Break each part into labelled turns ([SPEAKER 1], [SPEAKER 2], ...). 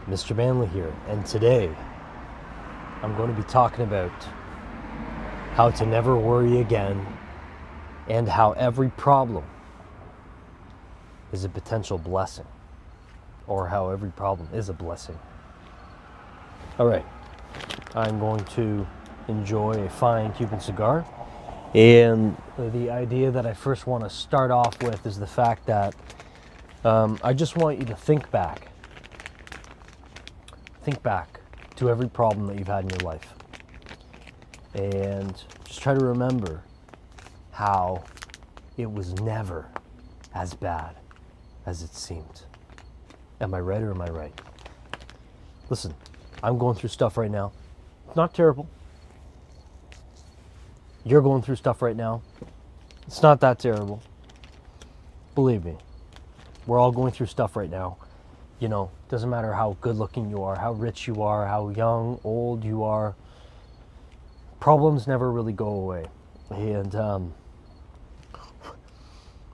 [SPEAKER 1] Mr. Manley here, and today I'm going to be talking about how to never worry again and how every problem is a potential blessing, or how every problem is a blessing. All right, I'm going to enjoy a fine Cuban cigar, and the idea that I first want to start off with is the fact that I just want you to think back to every problem that you've had in your life, and just try to remember how it was never as bad as it seemed. Am I right or am I right? Listen, I'm going through stuff right now. It's not terrible. You're going through stuff right now. It's not that terrible. Believe me, we're all going through stuff right now. You know, doesn't matter how good looking you are, how rich you are, how young, old you are. Problems never really go away. And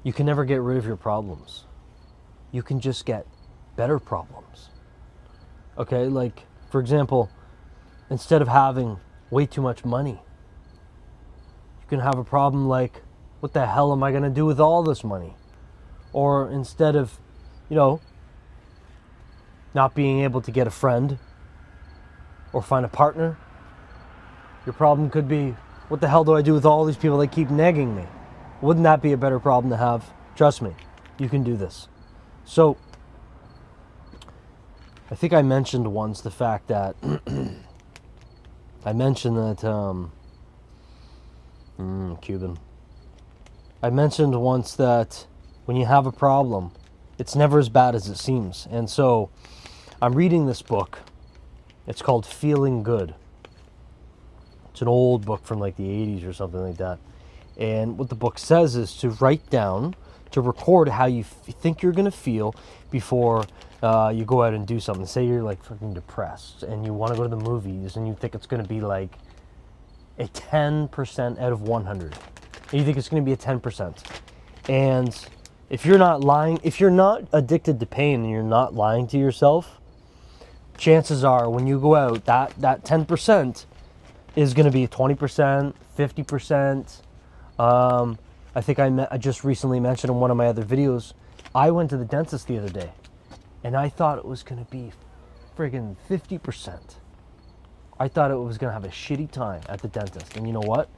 [SPEAKER 1] you can never get rid of your problems. You can just get better problems. Okay, like, for example, instead of having way too much money, you can have a problem like, what the hell am I going to do with all this money? Or instead of, not being able to get a friend or find a partner, your problem could be, what the hell do I do with all these people that keep nagging me? Wouldn't that be a better problem to have? Trust me, you can do this. So, I think I mentioned once the fact that, Cuban. I mentioned once that when you have a problem, it's never as bad as it seems. And so, I'm reading this book. It's called Feeling Good. It's an old book from like the 80s or something like that. And what the book says is to write down, to record how you think you're going to feel before you go out and do something. Say you're like fucking depressed and you want to go to the movies and you think it's going to be like a 10% out of 100. And you think it's going to be a 10%. And if you're not lying, if you're not addicted to pain and you're not lying to yourself, chances are when you go out, that 10% is going to be 20%, 50%. I think I just recently mentioned in one of my other videos, I went to the dentist the other day, and I thought it was going to be friggin' 50%. I thought it was going to have a shitty time at the dentist, and you know what?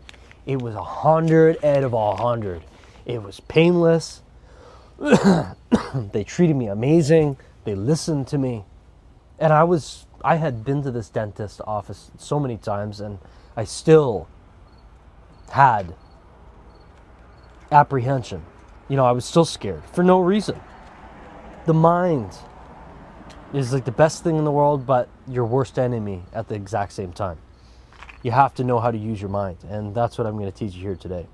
[SPEAKER 1] It was 100 out of 100. It was painless. They treated me amazing. They listened to me. And I had been to this dentist office so many times, and I still had apprehension. I was still scared for no reason. The mind is like the best thing in the world, but your worst enemy at the exact same time. You have to know how to use your mind, and that's what I'm going to teach you here today.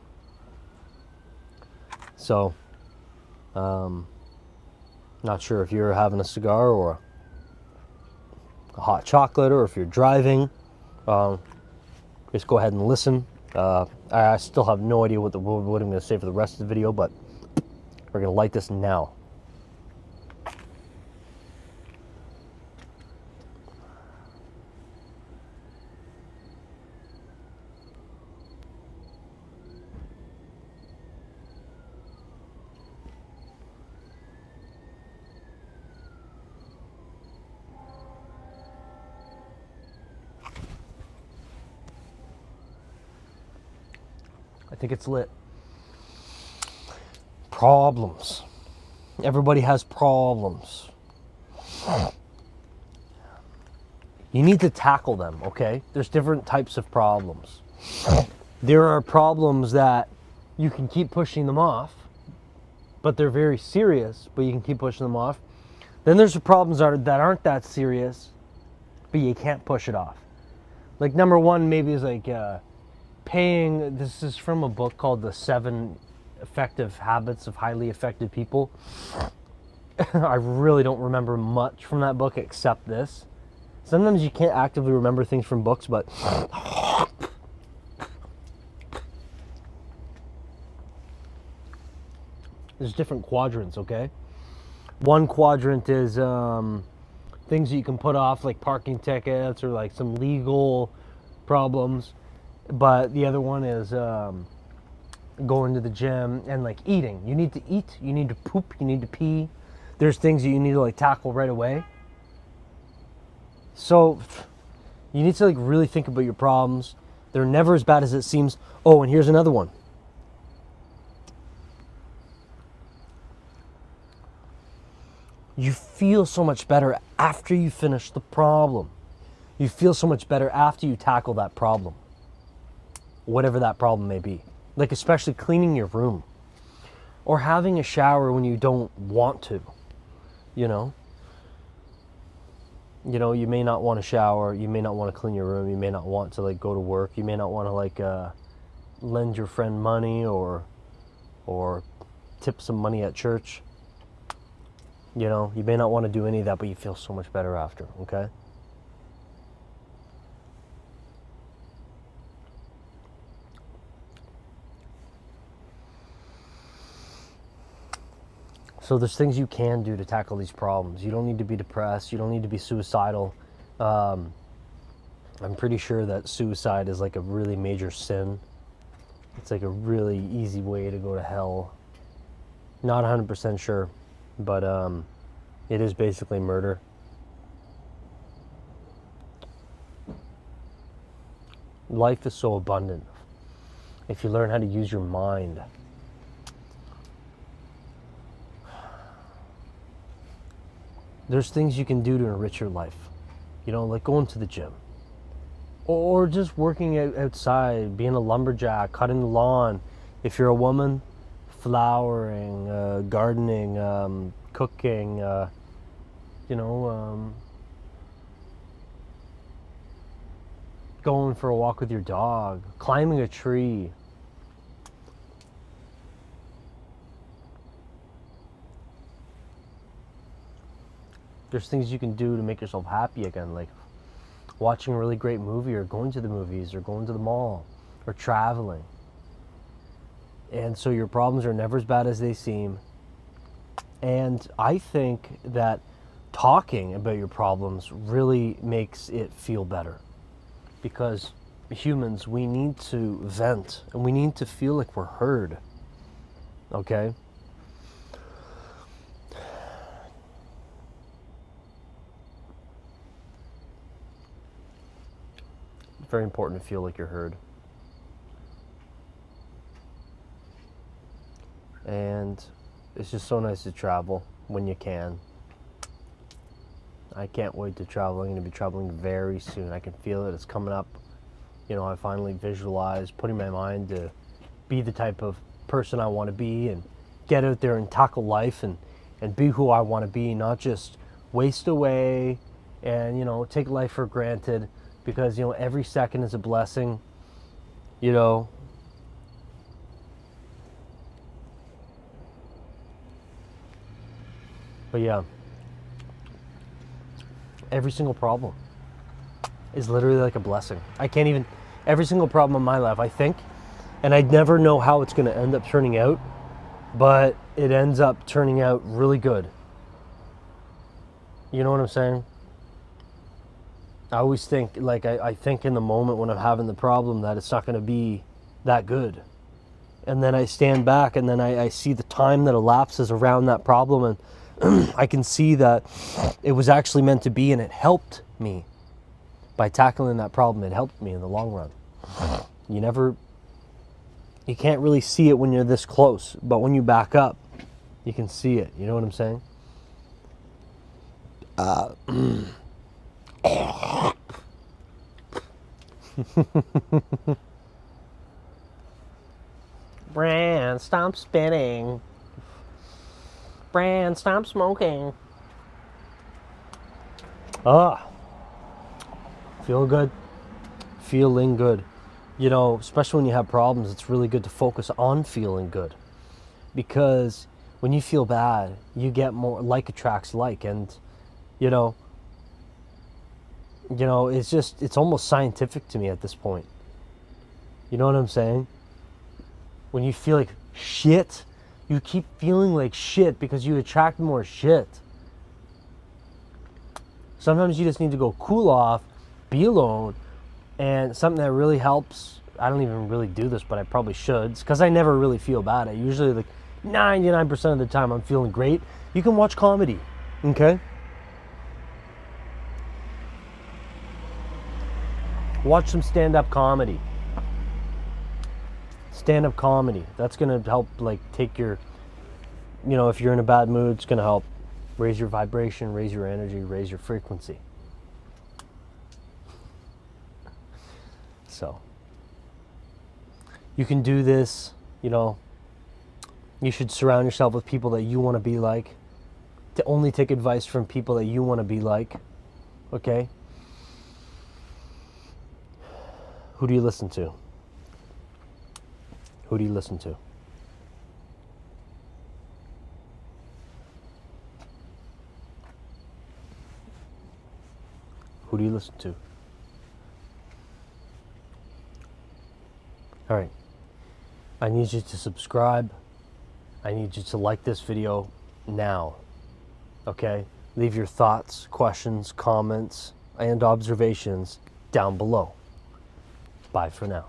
[SPEAKER 1] So, not sure if you're having a cigar or a hot chocolate, or if you're driving, just go ahead and listen. I still have no idea what I'm going to say for the rest of the video, but we're going to light this now. I think it's lit. Problems. Everybody has problems. You need to tackle them, okay? There's different types of problems. There are problems that you can keep pushing them off, but they're very serious, but you can keep pushing them off. Then there's the problems that aren't that serious, but you can't push it off. Like number one maybe is like paying. This is from a book called The 7 Effective Habits of Highly Effective People. I really don't remember much from that book except this. Sometimes you can't actively remember things from books, but there's different quadrants, okay? One quadrant is things that you can put off, like parking tickets or like some legal problems. But the other one is going to the gym and like eating. You need to eat, you need to poop, you need to pee. There's things that you need to like tackle right away. So you need to like really think about your problems. They're never as bad as it seems. Oh, and here's another one. You feel so much better after you finish the problem. You feel so much better after you tackle that problem, whatever that problem may be. Like especially cleaning your room or having a shower when you don't want to, you know? You know, you may not want to shower, you may not want to clean your room, you may not want to like go to work, you may not want to like lend your friend money or tip some money at church. You know, you may not want to do any of that, but you feel so much better after, okay? So there's things you can do to tackle these problems. You don't need to be depressed. You don't need to be suicidal. I'm pretty sure that suicide is like a really major sin. It's like a really easy way to go to hell. Not 100% sure, but it is basically murder. Life is so abundant if you learn how to use your mind. There's things you can do to enrich your life. You know, like going to the gym. Or just working outside, being a lumberjack, cutting the lawn. If you're a woman, flowering, gardening, cooking, going for a walk with your dog, climbing a tree. There's things you can do to make yourself happy again, like watching a really great movie or going to the movies or going to the mall or traveling. And so your problems are never as bad as they seem. And I think that talking about your problems really makes it feel better. Because humans, we need to vent and we need to feel like we're heard. Okay? Very important to feel like you're heard. And it's just so nice to travel when you can. I can't wait to travel. I'm going to be traveling very soon. I can feel it. It's coming up. You know, I finally visualize putting my mind to be the type of person I want to be and get out there and tackle life and be who I want to be, not just waste away and, you know, take life for granted. Because, you know, every second is a blessing, you know. But yeah, every single problem is literally like a blessing. I can't even, every single problem in my life, I think, and I never know how it's going to end up turning out, but it ends up turning out really good. You know what I'm saying? I always think, like, I think in the moment when I'm having the problem that it's not going to be that good. And then I stand back and then I see the time that elapses around that problem and I can see that it was actually meant to be and it helped me. By tackling that problem, it helped me in the long run. You can't really see it when you're this close, but when you back up, you can see it. You know what I'm saying? Brand, stop spitting. Brand, stop smoking. Feel good. Feeling good. You know, especially when you have problems, it's really good to focus on feeling good. Because when you feel bad, you get more, like attracts like, and you know, it's almost scientific to me at this point. You know what I'm saying? When you feel like shit, you keep feeling like shit because you attract more shit. Sometimes you just need to go cool off, be alone, and something that really helps. I don't even really do this, but I probably should, because I never really feel bad. I usually, like 99% of the time, I'm feeling great. You can watch comedy, okay? Watch some stand-up comedy. Stand-up comedy. That's gonna help, like, take your, you know, if you're in a bad mood, it's gonna help raise your vibration, raise your energy, raise your frequency. So, you can do this, you know. You should surround yourself with people that you want to be like. To only take advice from people that you want to be like. Okay? Who do you listen to? Who do you listen to? Who do you listen to? All right. I need you to subscribe. I need you to like this video now. Okay? Leave your thoughts, questions, comments, and observations down below. Bye for now.